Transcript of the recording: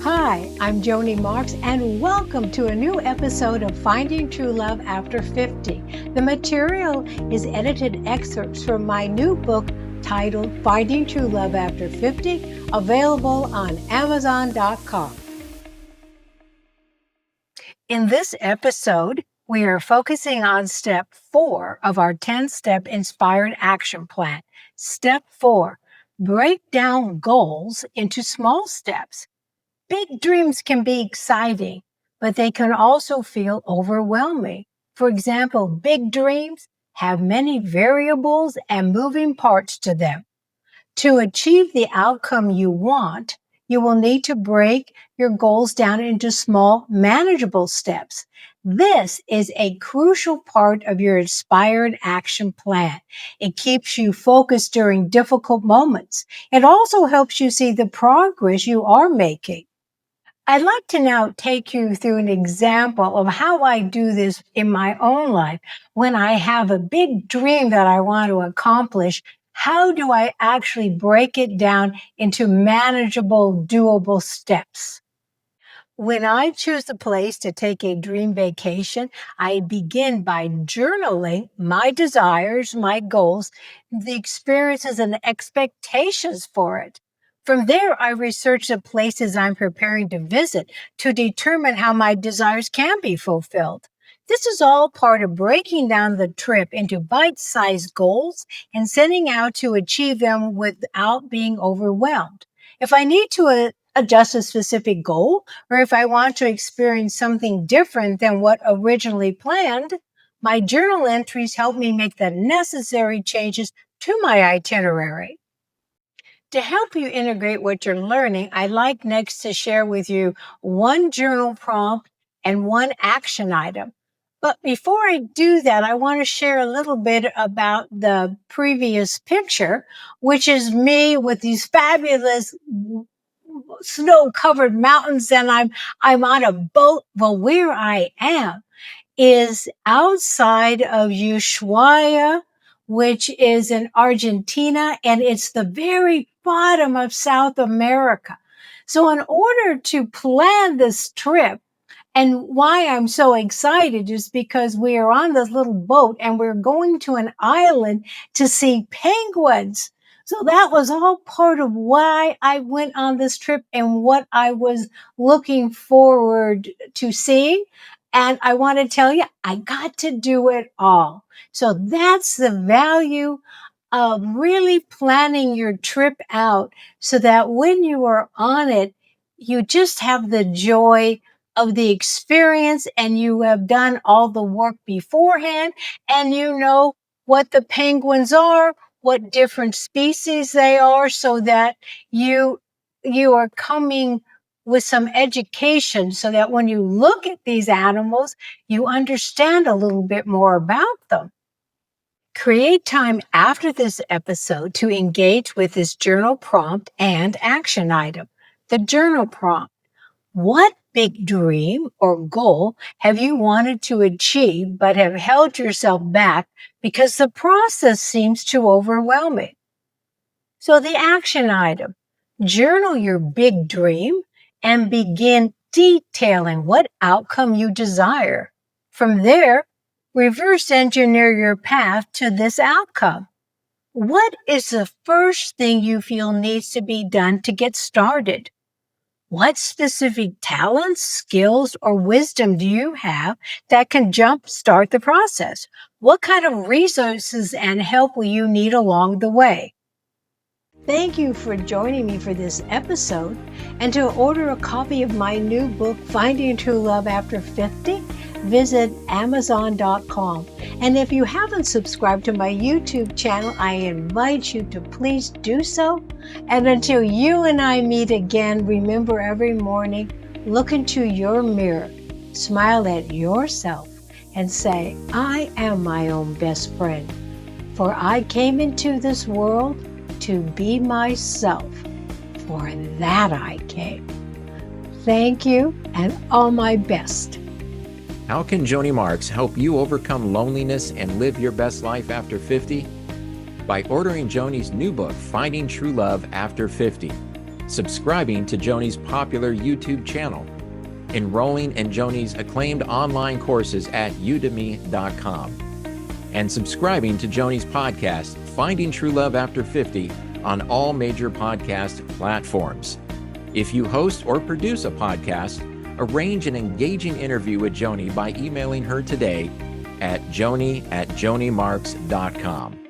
Hi, I'm Joni Marks, and welcome to a new episode of Finding True Love After 50. The material is edited excerpts from my new book titled Finding True Love After 50, available on Amazon.com. In this episode, we are focusing on step 4 of our 10-step inspired action plan. Step 4, break down goals into small steps. Big dreams can be exciting, but they can also feel overwhelming. For example, big dreams have many variables and moving parts to them. To achieve the outcome you want, you will need to break your goals down into small, manageable steps. This is a crucial part of your inspired action plan. It keeps you focused during difficult moments. It also helps you see the progress you are making. I'd like to now take you through an example of how I do this in my own life. When I have a big dream that I want to accomplish, how do I actually break it down into manageable, doable steps? When I choose a place to take a dream vacation, I begin by journaling my desires, my goals, the experiences and expectations for it. From there, I research the places I'm preparing to visit to determine how my desires can be fulfilled. This is all part of breaking down the trip into bite-sized goals and setting out to achieve them without being overwhelmed. If I need to adjust a specific goal, or if I want to experience something different than what originally planned, my journal entries help me make the necessary changes to my itinerary. To help you integrate what you're learning, I'd like next to share with you one journal prompt and one action item. But before I do that, I want to share a little bit about the previous picture, which is me with these fabulous snow-covered mountains, and I'm on a boat. Well, where I am is outside of Ushuaia, which is in Argentina, and it's the very bottom of South America. So in order to plan this trip, and why I'm so excited is because we are on this little boat and we're going to an island to see penguins. So that was all part of why I went on this trip and what I was looking forward to seeing. And I want to tell you, I got to do it all. So that's the value of really planning your trip out so that when you are on it, you just have the joy of the experience and you have done all the work beforehand and you know what the penguins are, what different species they are, so that you are coming with some education so that when you look at these animals, you understand a little bit more about them. Create time after this episode to engage with this journal prompt and action item. The journal prompt. What big dream or goal have you wanted to achieve but have held yourself back because the process seems too overwhelming? So the action item, journal your big dream and begin detailing what outcome you desire. From there, reverse engineer your path to this outcome. What is the first thing you feel needs to be done to get started? What specific talents, skills, or wisdom do you have that can jumpstart the process? What kind of resources and help will you need along the way? Thank you for joining me for this episode. And to order a copy of my new book, Finding True Love After 50, visit Amazon.com. And if you haven't subscribed to my YouTube channel, I invite you to please do so. And until you and I meet again, remember every morning, look into your mirror, smile at yourself, and say, I am my own best friend. For I came into this world to be myself. For that I came. Thank you, and all my best. How can Joni Marks help you overcome loneliness and live your best life after 50? By ordering Joni's new book, Finding True Love After 50. subscribing to Joni's popular YouTube channel, enrolling in Joni's acclaimed online courses at udemy.com, and subscribing to Joni's podcast, Finding True Love After 50, on all major podcast platforms. If you host or produce a podcast, arrange an engaging interview with Joni by emailing her today at joni@jonimarks.com.